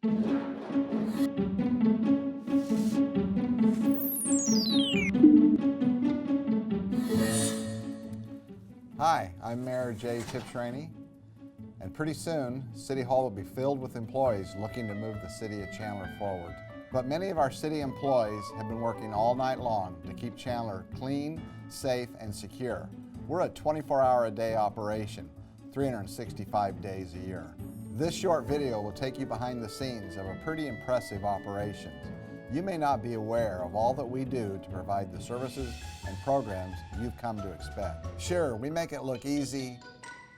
Hi, I'm Mayor Tibshraeny, and pretty soon City Hall will be filled with employees looking to move the city of Chandler forward. But many of our city employees have been working all night long to keep Chandler clean, safe, and secure. We're a 24-hour-a-day operation, 365 days a year. This short video will take you behind the scenes of a pretty impressive operation. You may not be aware of all that we do to provide the services and programs you've come to expect. Sure, we make it look easy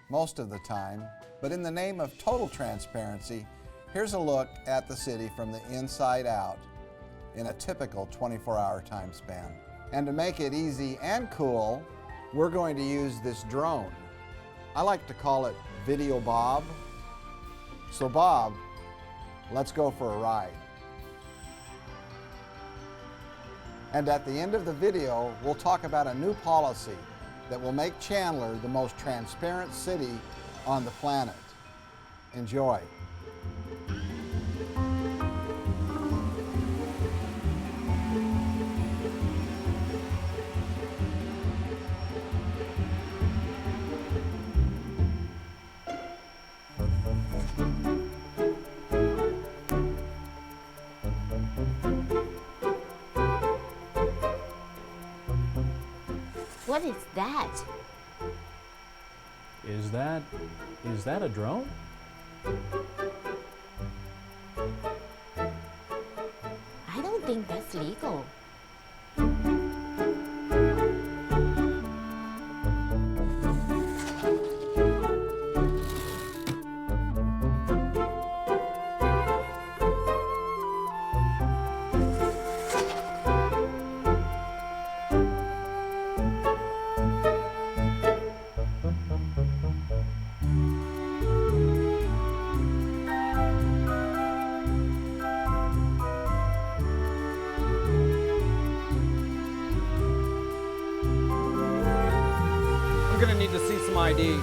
most of the time, but in the name of total transparency, here's a look at the city from the inside out in a typical 24-hour time span. And to make it easy and cool, we're going to use this drone. I like to call it Video Bob. So Bob, let's go for a ride. And at the end of the video, we'll talk about a new policy that will make Chandler the most transparent city on the planet. Enjoy. What is that? Is that a drone? I don't think that's legal. I'm gonna need to see some ID.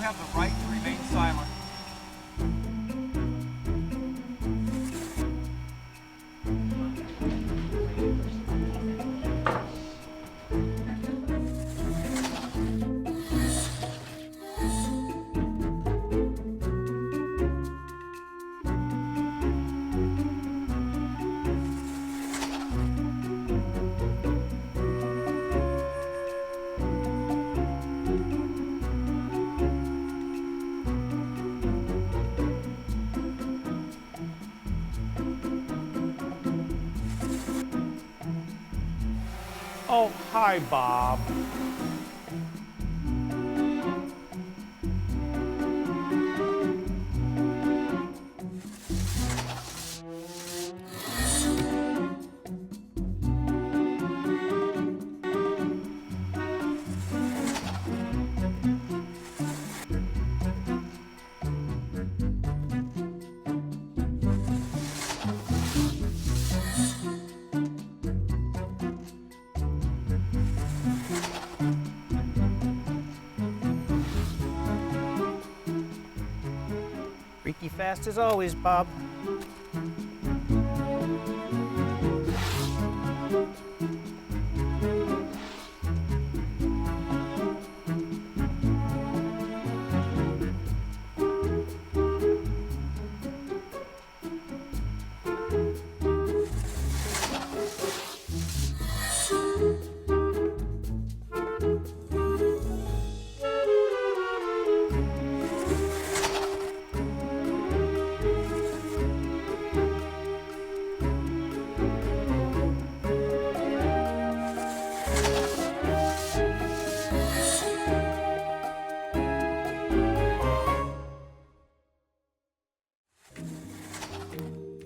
have the right to remain silent. Oh, hi, Bob. Freaky fast as always, Bob.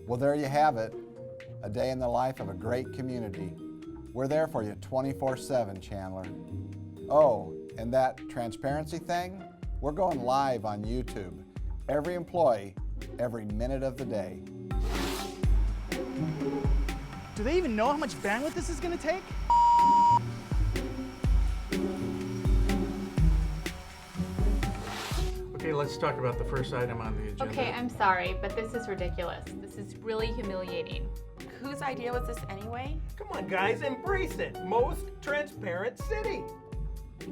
Well, there you have it, a day in the life of a great community. We're there for you 24/7, Chandler. Oh, and that transparency thing, we're going live on YouTube. Every employee, every minute of the day. Do they even know how much bandwidth this is going to take? Okay, let's talk about the first item on the agenda. Okay, I'm sorry, but this is ridiculous. This is really humiliating. Whose idea was this anyway? Come on, guys, embrace it. Most transparent city.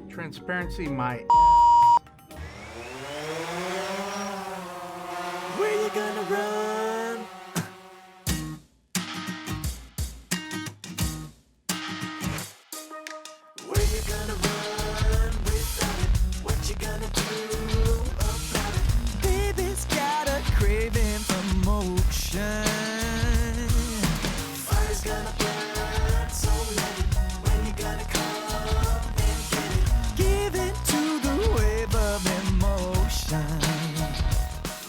Transparency, my Where you gonna run? Where you gonna run without it? What you gonna do about it? Baby's got a craving for motion. Fire's gonna burn, so let it. When you gonna come and get it? Give it to the wave of emotion.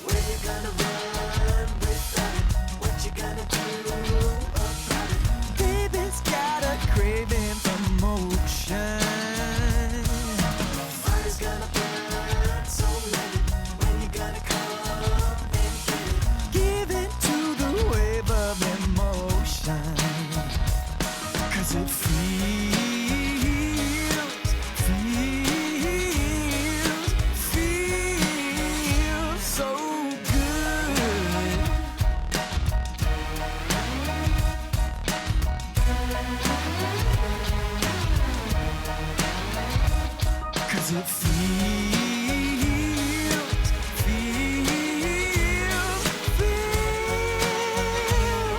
Where you gonna run without it? What you gonna do about it? Baby's got a craving for motion. Fire's gonna burn, so let it. When you gonna come and get it? Give it to the wave of emotion. 'Cause it feels so good. 'Cause it feels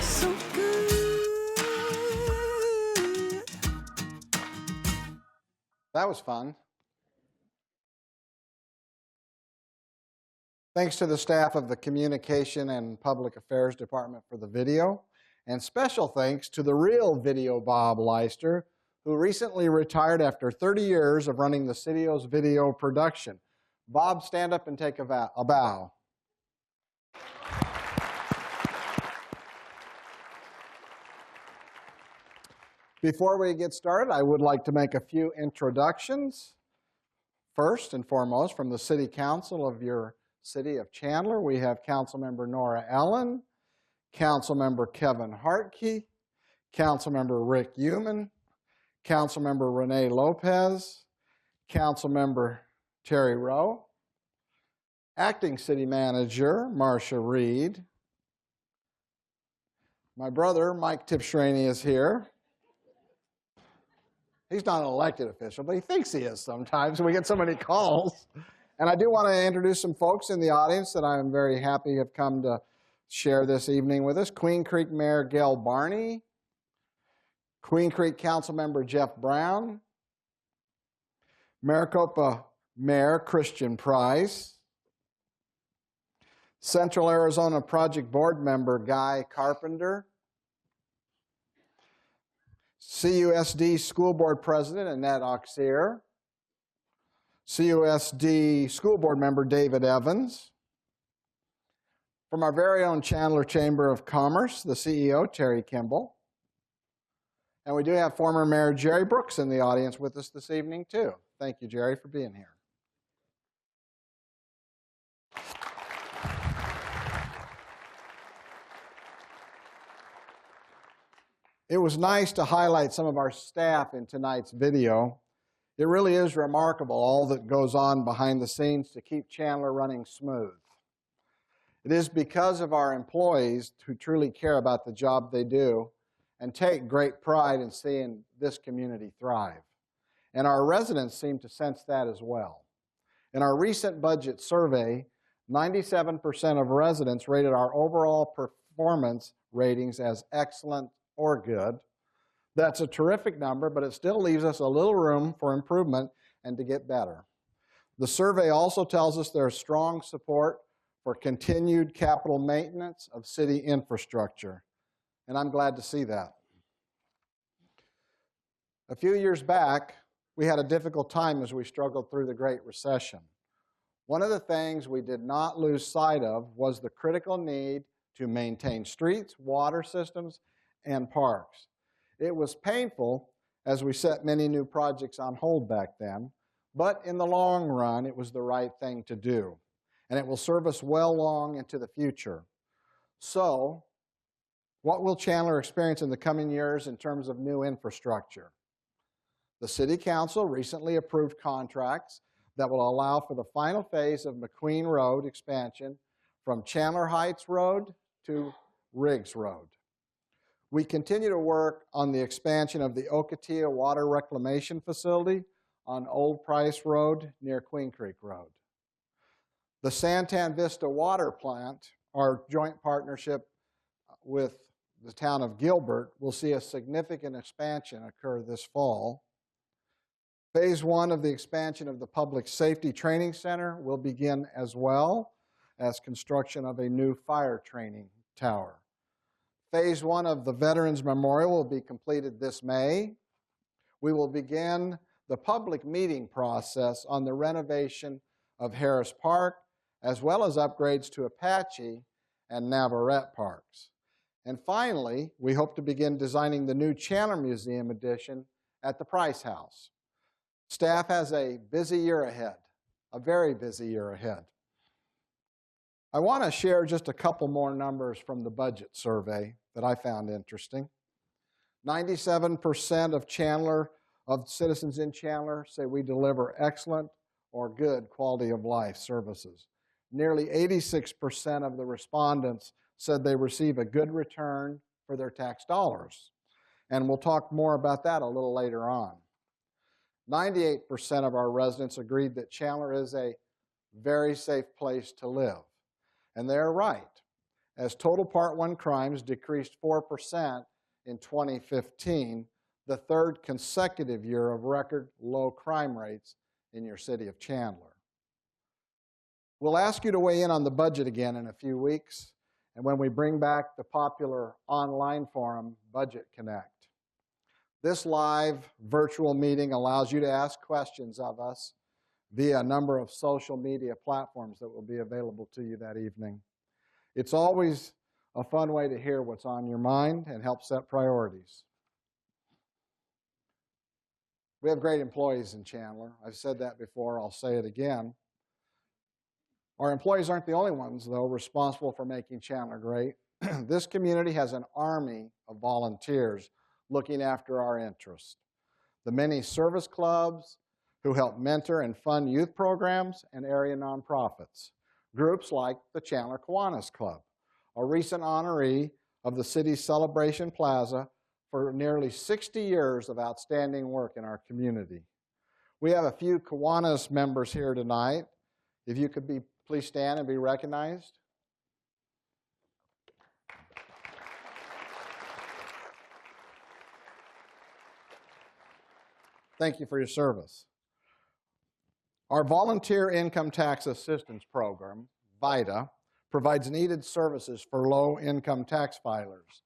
so good. That was fun. Thanks to the staff of the Communication and Public Affairs Department for the video, and special thanks to the real Video Bob Leister, who recently retired after 30 years of running the City-O's video production. Bob, stand up and take a bow. Before we get started, I would like to make a few introductions. First and foremost, from the City Council of your City of Chandler, we have Councilmember Nora Ellen, Councilmember Kevin Hartke, Councilmember Rick Human, Councilmember Renee Lopez, Councilmember Terry Rowe, Acting City Manager, Marcia Reed. My brother, Mike Tibshraeny, is here. He's not an elected official, but he thinks he is sometimes. We get so many calls. And I do want to introduce some folks in the audience that I'm very happy have come to share this evening with us. Queen Creek Mayor Gail Barney, Queen Creek Council Member Jeff Brown, Maricopa Mayor Christian Price, Central Arizona Project Board Member Guy Carpenter, CUSD School Board President Annette Auxier, CUSD School Board Member David Evans, from our very own Chandler Chamber of Commerce, the CEO, Terry Kimball. And we do have former Mayor Jerry Brooks in the audience with us this evening, too. Thank you, Jerry, for being here. It was nice to highlight some of our staff in tonight's video. It really is remarkable all that goes on behind the scenes to keep Chandler running smooth. It is because of our employees who truly care about the job they do and take great pride in seeing this community thrive. And our residents seem to sense that as well. In our recent budget survey, 97% of residents rated our overall performance ratings as excellent or good. That's a terrific number, but it still leaves us a little room for improvement and to get better. The survey also tells us there's strong support for continued capital maintenance of city infrastructure, and I'm glad to see that. A few years back, we had a difficult time as we struggled through the Great Recession. One of the things we did not lose sight of was the critical need to maintain streets, water systems, and parks. It was painful as we set many new projects on hold back then, but in the long run, it was the right thing to do, and it will serve us well long into the future. So, what will Chandler experience in the coming years in terms of new infrastructure? The City Council recently approved contracts that will allow for the final phase of McQueen Road expansion from Chandler Heights Road to Riggs Road. We continue to work on the expansion of the Ocotillo Water Reclamation Facility on Old Price Road near Queen Creek Road. The Santan Vista Water Plant, our joint partnership with the town of Gilbert, will see a significant expansion occur this fall. Phase 1 of the expansion of the Public Safety Training Center will begin as well as construction of a new fire training tower. Phase 1 of the Veterans Memorial will be completed this May. We will begin the public meeting process on the renovation of Harris Park, as well as upgrades to Apache and Navarrete parks. And finally, we hope to begin designing the new Chandler Museum addition at the Price House. Staff has a busy year ahead, a very busy year ahead. I want to share just a couple more numbers from the budget survey that I found interesting. 97% of citizens in Chandler say we deliver excellent or good quality of life services. Nearly 86% of the respondents said they receive a good return for their tax dollars. And we'll talk more about that a little later on. 98% of our residents agreed that Chandler is a very safe place to live. And they're right, as total Part 1 crimes decreased 4% in 2015, the third consecutive year of record low crime rates in your city of Chandler. We'll ask you to weigh in on the budget again in a few weeks, and when we bring back the popular online forum, Budget Connect. This live virtual meeting allows you to ask questions of us via a number of social media platforms that will be available to you that evening. It's always a fun way to hear what's on your mind and help set priorities. We have great employees in Chandler. I've said that before, I'll say it again. Our employees aren't the only ones, though, responsible for making Chandler great. This community has an army of volunteers looking after our interests. The many service clubs who help mentor and fund youth programs and area nonprofits. Groups like the Chandler Kiwanis Club, a recent honoree of the city's Celebration Plaza for nearly 60 years of outstanding work in our community. We have a few Kiwanis members here tonight. If you could please stand and be recognized. Thank you for your service. Our Volunteer Income Tax Assistance Program, VITA, provides needed services for low-income tax filers.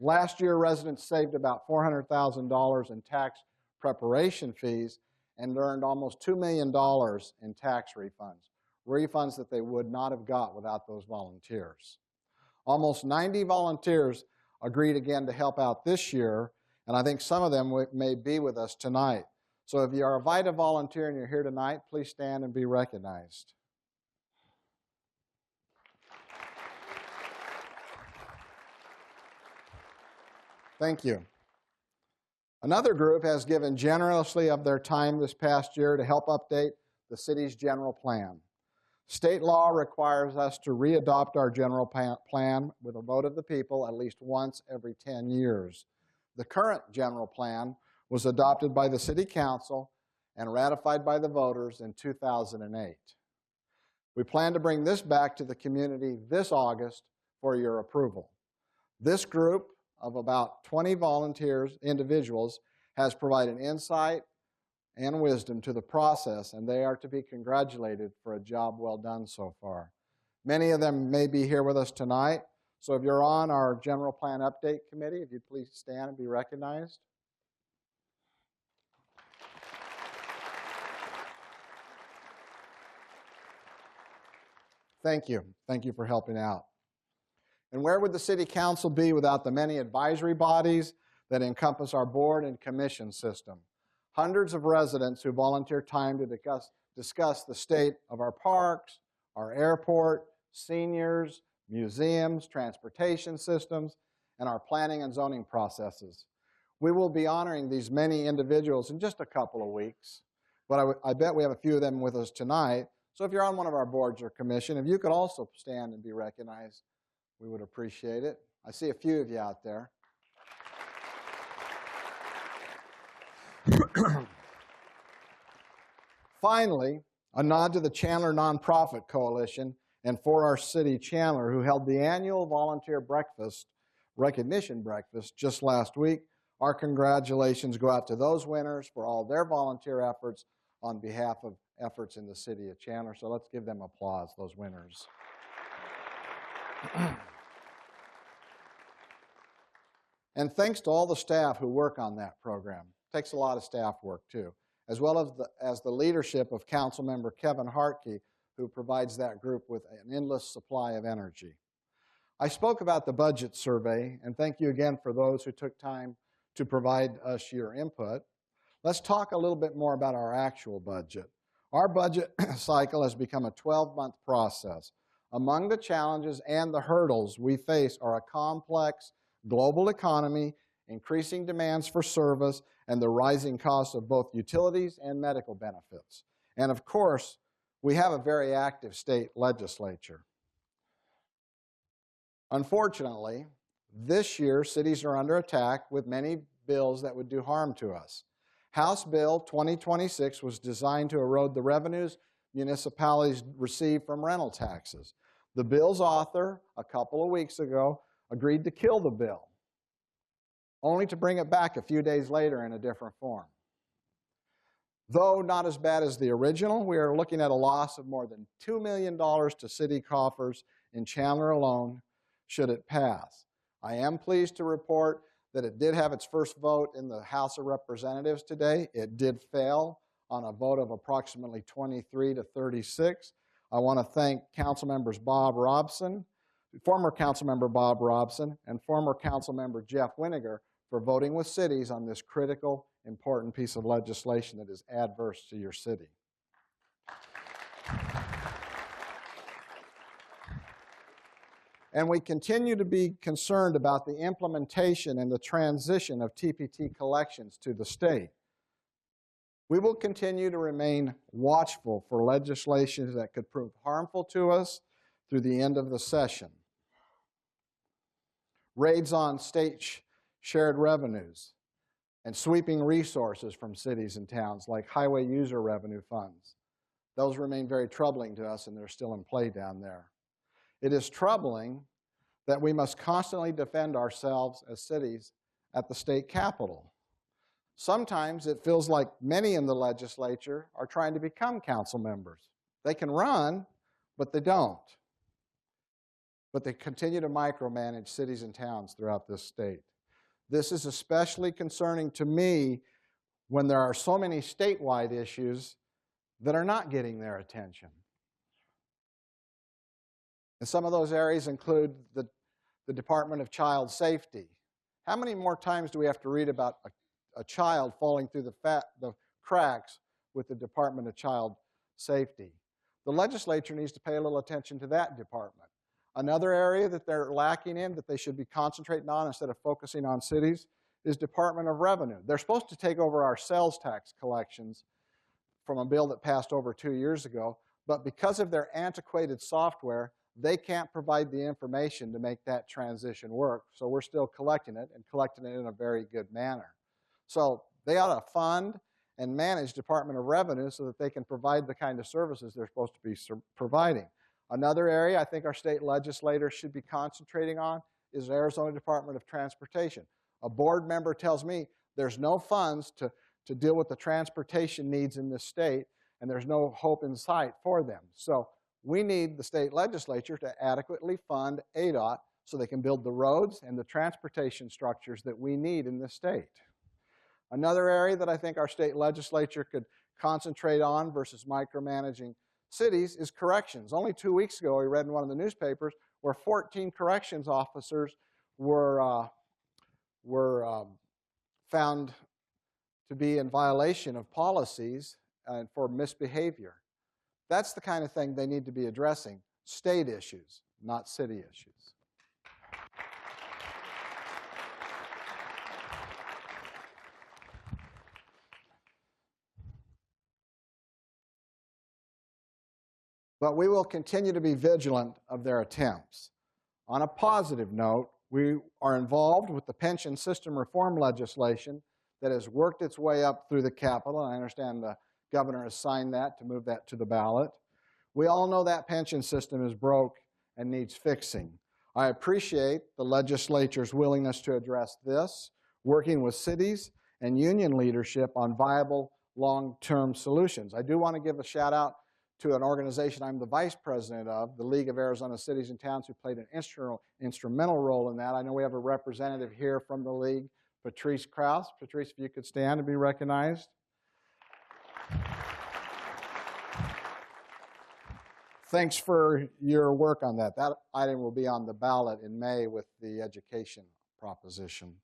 Last year, residents saved about $400,000 in tax preparation fees and earned almost $2 million in tax refunds that they would not have got without those volunteers. Almost 90 volunteers agreed again to help out this year, and I think some of them may be with us tonight. So if you are a VITA volunteer and you're here tonight, please stand and be recognized. Thank you. Another group has given generously of their time this past year to help update the city's general plan. State law requires us to readopt our general plan with a vote of the people at least once every 10 years. The current general plan was adopted by the City Council and ratified by the voters in 2008. We plan to bring this back to the community this August for your approval. This group of about 20 individuals, has provided insight and wisdom to the process, and they are to be congratulated for a job well done so far. Many of them may be here with us tonight, so if you're on our General Plan Update Committee, if you'd please stand and be recognized. Thank you. Thank you for helping out. And where would the City Council be without the many advisory bodies that encompass our board and commission system? Hundreds of residents who volunteer time to discuss the state of our parks, our airport, seniors, museums, transportation systems, and our planning and zoning processes. We will be honoring these many individuals in just a couple of weeks, but I bet we have a few of them with us tonight. So if you're on one of our boards or commission, if you could also stand and be recognized, we would appreciate it. I see a few of you out there. Finally, a nod to the Chandler Nonprofit Coalition and For Our City Chandler, who held the annual volunteer recognition breakfast just last week. Our congratulations go out to those winners for all their volunteer efforts on behalf of efforts in the city of Chandler. So let's give them applause, those winners. And thanks to all the staff who work on that program. It takes a lot of staff work too, as well as the leadership of Councilmember Kevin Hartke, who provides that group with an endless supply of energy. I spoke about the budget survey, and thank you again for those who took time to provide us your input. Let's talk a little bit more about our actual budget. Our budget cycle has become a 12-month process. Among the challenges and the hurdles we face are a complex global economy, increasing demands for service, and the rising costs of both utilities and medical benefits. And of course, we have a very active state legislature. Unfortunately, this year, cities are under attack with many bills that would do harm to us. House Bill 2026 was designed to erode the revenues municipalities receive from rental taxes. The bill's author, a couple of weeks ago, agreed to kill the bill, only to bring it back a few days later in a different form. Though not as bad as the original, we are looking at a loss of more than $2 million to city coffers in Chandler alone should it pass. I am pleased to report that it did have its first vote in the House of Representatives today. It did fail on a vote of approximately 23 to 36. I want to thank Councilmembers former Councilmember Bob Robson, and former Councilmember Jeff Winiger for voting with cities on this critical, important piece of legislation that is adverse to your city. And we continue to be concerned about the implementation and the transition of TPT collections to the state. We will continue to remain watchful for legislation that could prove harmful to us through the end of the session. Raids on state shared revenues and sweeping resources from cities and towns like highway user revenue funds. Those remain very troubling to us, and they're still in play down there. It is troubling that we must constantly defend ourselves as cities at the state capitol. Sometimes it feels like many in the legislature are trying to become council members. They can run, but they don't. But they continue to micromanage cities and towns throughout this state. This is especially concerning to me when there are so many statewide issues that are not getting their attention. And some of those areas include the Department of Child Safety. How many more times do we have to read about a child falling through the cracks with the Department of Child Safety? The legislature needs to pay a little attention to that department. Another area that they're lacking in, that they should be concentrating on instead of focusing on cities, is Department of Revenue. They're supposed to take over our sales tax collections from a bill that passed over 2 years ago, but because of their antiquated software, they can't provide the information to make that transition work, so we're still collecting it, and collecting it in a very good manner. So they ought to fund and manage Department of Revenue so that they can provide the kind of services they're supposed to be providing. Another area I think our state legislators should be concentrating on is the Arizona Department of Transportation. A board member tells me there's no funds to deal with the transportation needs in this state, and there's no hope in sight for them. So we need the state legislature to adequately fund ADOT so they can build the roads and the transportation structures that we need in this state. Another area that I think our state legislature could concentrate on versus micromanaging cities is corrections. Only 2 weeks ago, we read in one of the newspapers where 14 corrections officers were found to be in violation of policies for misbehavior. That's the kind of thing they need to be addressing, state issues, not city issues. But we will continue to be vigilant of their attempts. On a positive note, we are involved with the pension system reform legislation that has worked its way up through the Capitol. I understand the governor has signed that to move that to the ballot. We all know that pension system is broke and needs fixing. I appreciate the legislature's willingness to address this, working with cities and union leadership on viable long-term solutions. I do want to give a shout out to an organization I'm the vice president of, the League of Arizona Cities and Towns, who played an instrumental role in that. I know we have a representative here from the League, Patrice Krause. Patrice, if you could stand and be recognized. Thanks for your work on that. That item will be on the ballot in May with the education proposition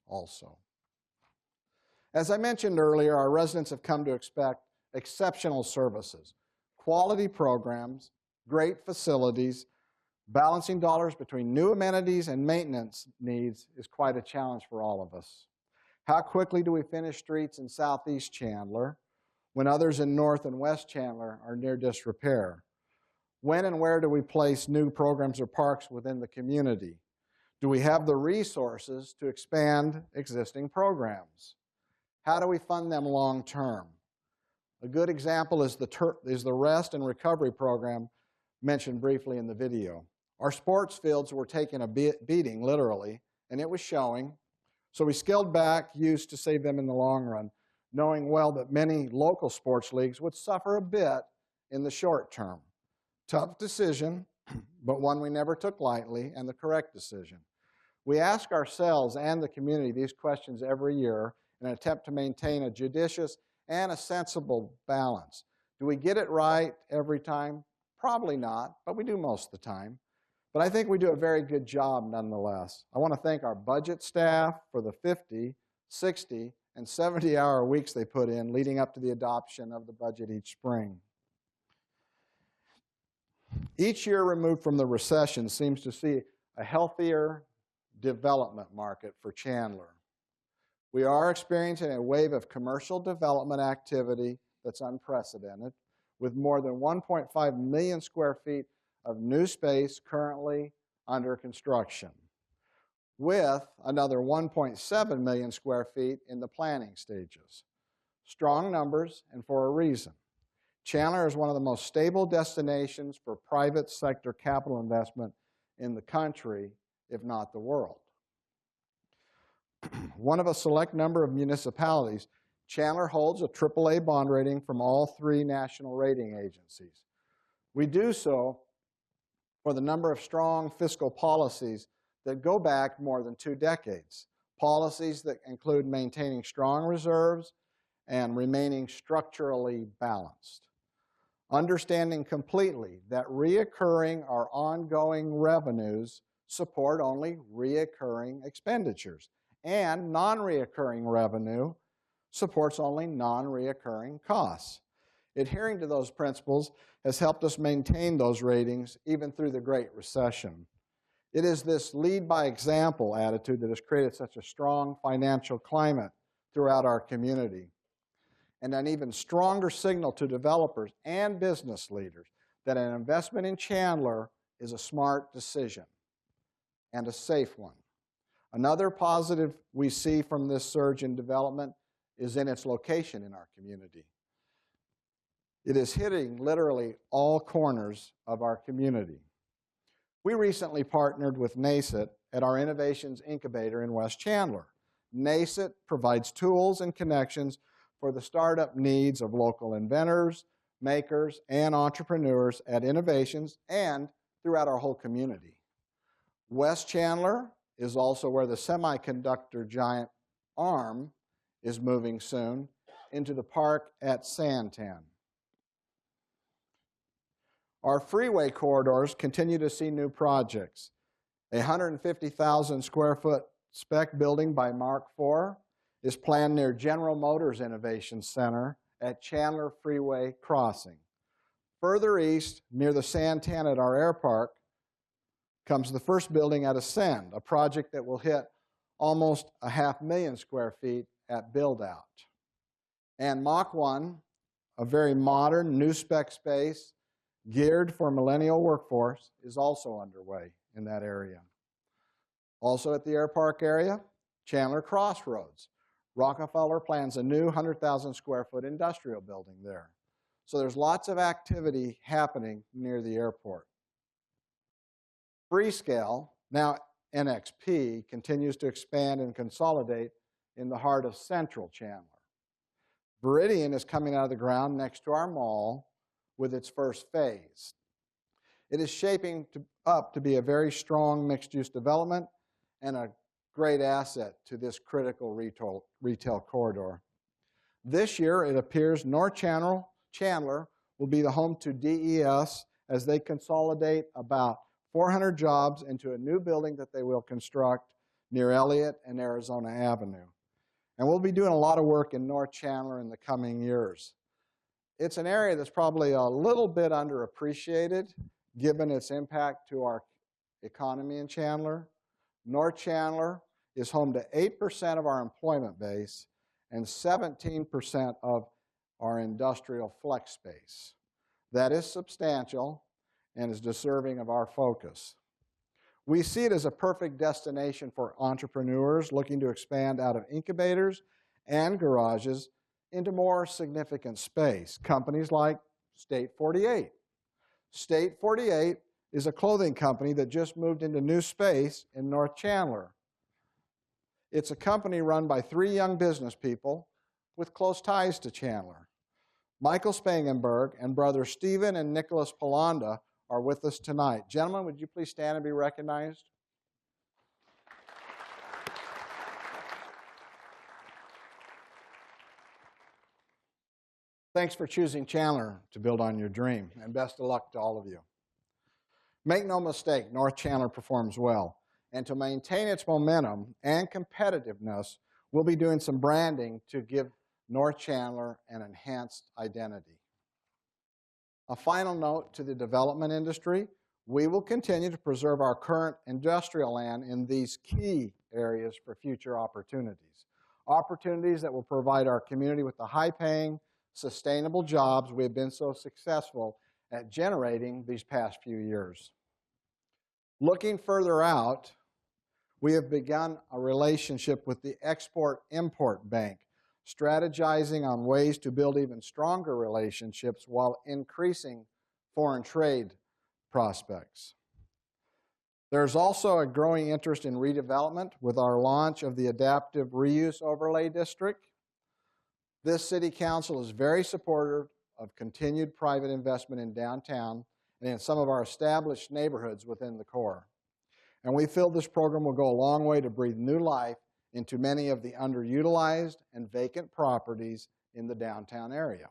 also. As I mentioned earlier, our residents have come to expect exceptional services, quality programs, great facilities. Balancing dollars between new amenities and maintenance needs is quite a challenge for all of us. How quickly do we finish streets in southeast Chandler when others in north and west Chandler are near disrepair? When and where do we place new programs or parks within the community? Do we have the resources to expand existing programs? How do we fund them long term? A good example is the rest and recovery program mentioned briefly in the video. Our sports fields were taking a beating, literally, and it was showing. So we scaled back use to save them in the long run, knowing well that many local sports leagues would suffer a bit in the short term. Tough decision, but one we never took lightly, and the correct decision. We ask ourselves and the community these questions every year in an attempt to maintain a judicious and a sensible balance. Do we get it right every time? Probably not, but we do most of the time. But I think we do a very good job nonetheless. I want to thank our budget staff for the 50, 60, and 70-hour weeks they put in leading up to the adoption of the budget each spring. Each year removed from the recession seems to see a healthier development market for Chandler. We are experiencing a wave of commercial development activity that's unprecedented, with more than 1.5 million square feet of new space currently under construction, with another 1.7 million square feet in the planning stages. Strong numbers, and for a reason. Chandler is one of the most stable destinations for private sector capital investment in the country, if not the world. One of a select number of municipalities, Chandler holds a AAA bond rating from all three national rating agencies. We do so for the number of strong fiscal policies that go back more than 2 decades. Policies that include maintaining strong reserves and remaining structurally balanced. Understanding completely that reoccurring or ongoing revenues support only reoccurring expenditures, and non-reoccurring revenue supports only non-reoccurring costs. Adhering to those principles has helped us maintain those ratings even through the Great Recession. It is this lead by example attitude that has created such a strong financial climate throughout our community, and an even stronger signal to developers and business leaders that an investment in Chandler is a smart decision and a safe one. Another positive we see from this surge in development is in its location in our community. It is hitting literally all corners of our community. We recently partnered with NACET at our Innovations Incubator in West Chandler. NACET provides tools and connections for the startup needs of local inventors, makers, and entrepreneurs at Innovations and throughout our whole community. West Chandler is also where the semiconductor giant ARM is moving soon into the park at Santan. Our freeway corridors continue to see new projects. A 150,000 square foot spec building by Mark IV is planned near General Motors Innovation Center at Chandler Freeway Crossing. Further east, near the Santan at our air park, comes the first building at Ascend, a project that will hit almost 500,000 square feet at build-out. And Mach 1, a very modern, new spec space geared for millennial workforce, is also underway in that area. Also at the air park area, Chandler Crossroads. Rockefeller plans a new 100,000 square foot industrial building there. So there's lots of activity happening near the airport. Freescale, now NXP, continues to expand and consolidate in the heart of central Chandler. Viridian is coming out of the ground next to our mall with its first phase. It is shaping up to be a very strong mixed-use development and a great asset to this critical retail corridor. This year, it appears North Chandler will be the home to DES as they consolidate about 400 jobs into a new building that they will construct near Elliott and Arizona Avenue. And we'll be doing a lot of work in North Chandler in the coming years. It's an area that's probably a little bit underappreciated given its impact to our economy in Chandler. North Chandler is home to 8% of our employment base and 17% of our industrial flex space. That is substantial and is deserving of our focus. We see it as a perfect destination for entrepreneurs looking to expand out of incubators and garages into more significant space. Companies like State 48. State 48 is a clothing company that just moved into new space in North Chandler. It's a company run by 3 young business people with close ties to Chandler. Michael Spangenberg and brothers Stephen and Nicholas Polanda are with us tonight. Gentlemen, would you please stand and be recognized? Thanks for choosing Chandler to build on your dream, and best of luck to all of you. Make no mistake, North Chandler performs well, and to maintain its momentum and competitiveness, we'll be doing some branding to give North Chandler an enhanced identity. A final note to the development industry, we will continue to preserve our current industrial land in these key areas for future opportunities. opportunities that will provide our community with the high-paying, sustainable jobs we have been so successful at generating these past few years. Looking further out, we have begun a relationship with the Export-Import Bank, strategizing on ways to build even stronger relationships while increasing foreign trade prospects. There's also a growing interest in redevelopment with our launch of the Adaptive Reuse Overlay District. This City Council is very supportive of continued private investment in downtown and in some of our established neighborhoods within the core. And we feel this program will go a long way to breathe new life into many of the underutilized and vacant properties in the downtown area.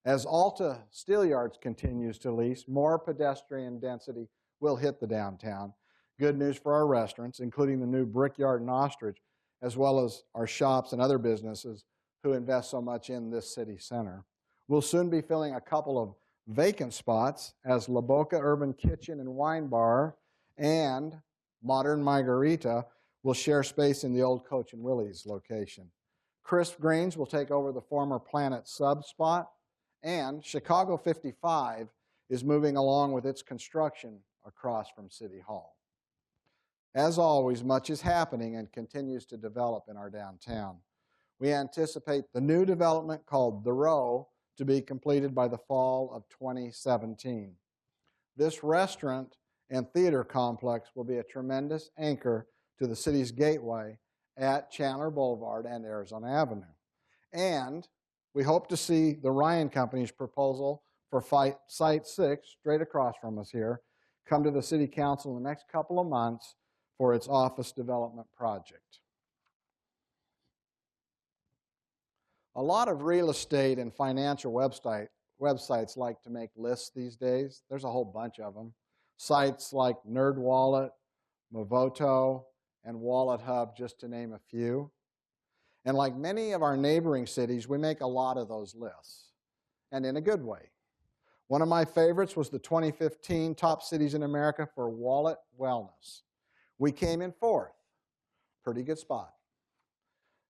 As Alta Steelyards continues to lease, more pedestrian density will hit the downtown. Good news for our restaurants, including the new Brickyard and Ostrich, as well as our shops and other businesses who invest so much in this city center. We'll soon be filling a couple of vacant spots as La Boca Urban Kitchen and Wine Bar and Modern Margarita will share space in the old Coach and Willie's location. Crisp Greens will take over the former Planet Sub spot, and Chicago 55 is moving along with its construction across from City Hall. As always, much is happening and continues to develop in our downtown. We anticipate the new development called The Row to be completed by the fall of 2017. This restaurant and theater complex will be a tremendous anchor to the city's gateway at Chandler Boulevard and Arizona Avenue. And we hope to see the Ryan Company's proposal for Site 6, straight across from us here, come to the City Council in the next couple of months for its office development project. A lot of real estate and financial websites like to make lists these days. There's a whole bunch of them. Sites like NerdWallet, Movoto, and Wallet Hub, just to name a few. And like many of our neighboring cities, we make a lot of those lists, and in a good way. One of my favorites was the 2015 Top Cities in America for Wallet Wellness. We came in 4th. Pretty good spot.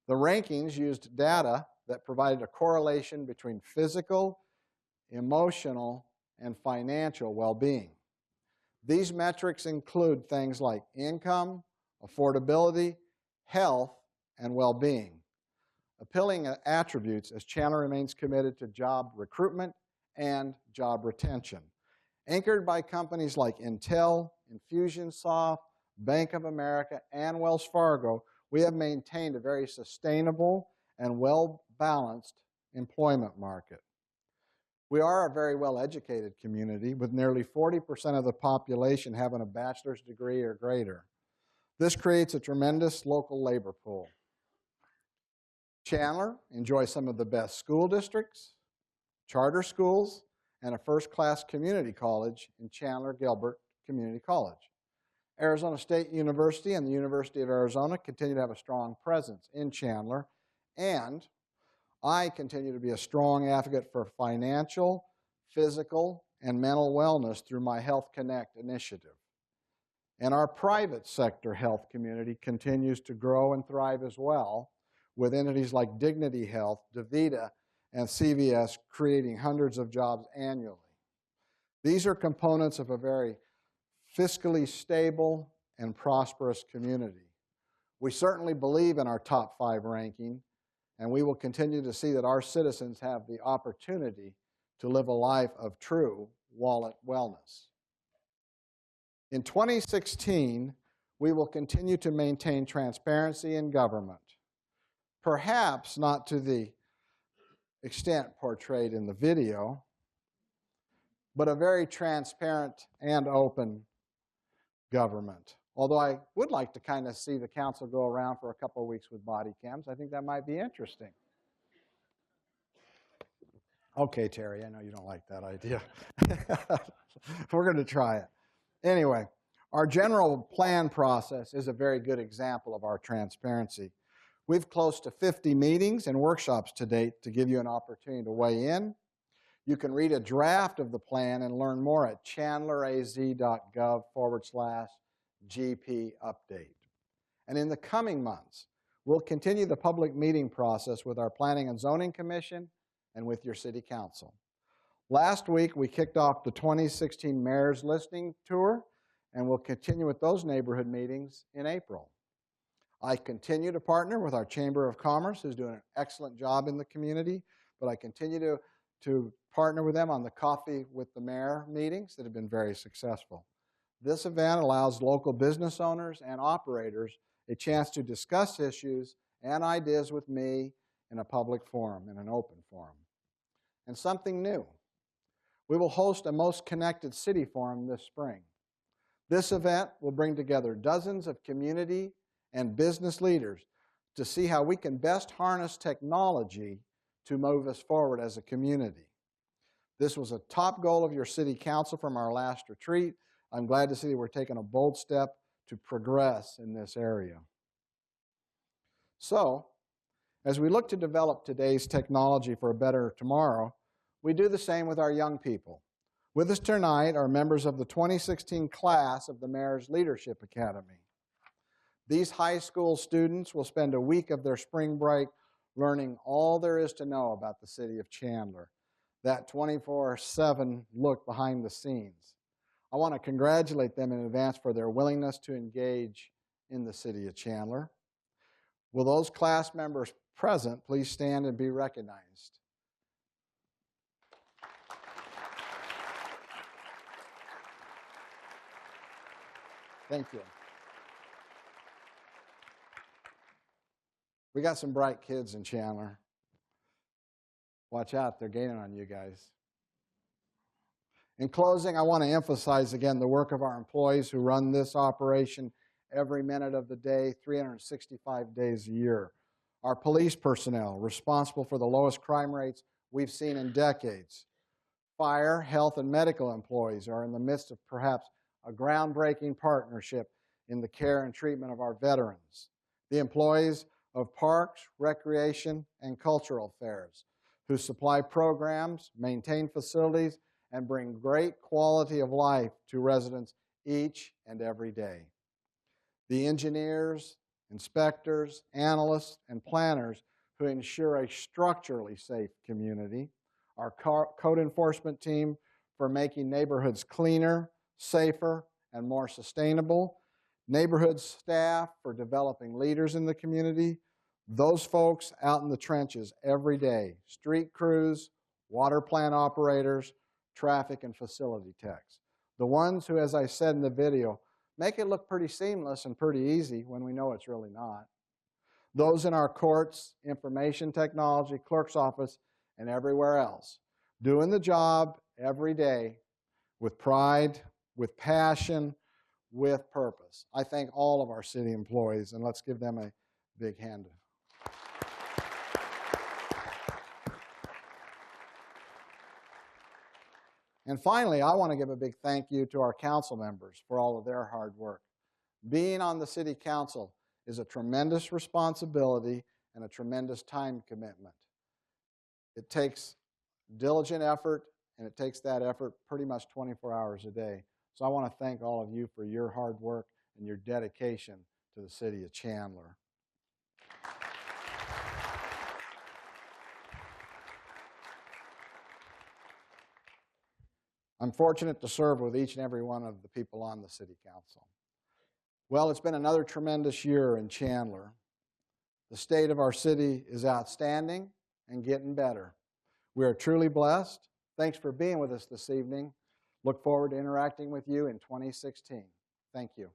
The rankings used data that provided a correlation between physical, emotional, and financial well-being. These metrics include things like income, affordability, health, and well-being. Appealing attributes as Chandler remains committed to job recruitment and job retention. Anchored by companies like Intel, Infusionsoft, Bank of America, and Wells Fargo, we have maintained a very sustainable and well-balanced employment market. We are a very well-educated community with nearly 40% of the population having a bachelor's degree or greater. This creates a tremendous local labor pool. Chandler enjoys some of the best school districts, charter schools, and a first-class community college in Chandler Gilbert Community College. Arizona State University and the University of Arizona continue to have a strong presence in Chandler, and I continue to be a strong advocate for financial, physical, and mental wellness through my Health Connect initiative. And our private sector health community continues to grow and thrive as well, with entities like Dignity Health, DaVita, and CVS creating hundreds of jobs annually. These are components of a very fiscally stable and prosperous community. We certainly believe in our top 5 ranking, and we will continue to see that our citizens have the opportunity to live a life of true wallet wellness. In 2016, we will continue to maintain transparency in government, perhaps not to the extent portrayed in the video, but a very transparent and open government. Although I would like to kind of see the council go around for a couple of weeks with body cams. I think that might be interesting. Okay, Terry, I know you don't like that idea. We're going to try it. Anyway, our general plan process is a very good example of our transparency. We've close to 50 meetings and workshops to date to give you an opportunity to weigh in. You can read a draft of the plan and learn more at chandleraz.gov/GP update. And in the coming months, We'll continue the public meeting process with our Planning and Zoning Commission and with your City Council. Last week, we kicked off the 2016 Mayor's Listening Tour, and we'll continue with those neighborhood meetings in April. I continue to partner with our Chamber of Commerce, who's doing an excellent job in the community, but I continue to partner with them on the Coffee with the Mayor meetings that have been very successful. This event allows local business owners and operators a chance to discuss issues and ideas with me in a public forum, in an open forum. And something new. We will host a Most Connected City Forum this spring. This event will bring together dozens of community and business leaders to see how we can best harness technology to move us forward as a community. This was a top goal of your City Council from our last retreat. I'm glad to see that we're taking a bold step to progress in this area. So, as we look to develop today's technology for a better tomorrow, we do the same with our young people. With us tonight are members of the 2016 class of the Mayor's Leadership Academy. These high school students will spend a week of their spring break learning all there is to know about the city of Chandler, that 24/7 look behind the scenes. I want to congratulate them in advance for their willingness to engage in the city of Chandler. Will those class members present please stand and be recognized? Thank you. We got some bright kids in Chandler. Watch out, they're gaining on you guys. In closing, I want to emphasize again the work of our employees who run this operation every minute of the day, 365 days a year. Our police personnel, responsible for the lowest crime rates we've seen in decades. Fire, health, and medical employees are in the midst of perhaps a groundbreaking partnership in the care and treatment of our veterans. The employees of parks, recreation, and cultural affairs, who supply programs, maintain facilities, and bring great quality of life to residents each and every day. The engineers, inspectors, analysts, and planners who ensure a structurally safe community. Our code enforcement team for making neighborhoods cleaner, safer, and more sustainable. Neighborhood staff for developing leaders in the community. Those folks out in the trenches every day. Street crews, water plant operators, traffic and facility techs. The ones who, as I said in the video, make it look pretty seamless and pretty easy when we know it's really not. Those in our courts, information technology, clerk's office, and everywhere else, doing the job every day with pride, with passion, with purpose. I thank all of our city employees, and let's give them a big hand. And finally, I want to give a big thank you to our council members for all of their hard work. Being on the city council is a tremendous responsibility and a tremendous time commitment. It takes diligent effort, and it takes that effort pretty much 24 hours a day. So I want to thank all of you for your hard work and your dedication to the city of Chandler. I'm fortunate to serve with each and every one of the people on the city council. Well, it's been another tremendous year in Chandler. The state of our city is outstanding and getting better. We are truly blessed. Thanks for being with us this evening. Look forward to interacting with you in 2016. Thank you.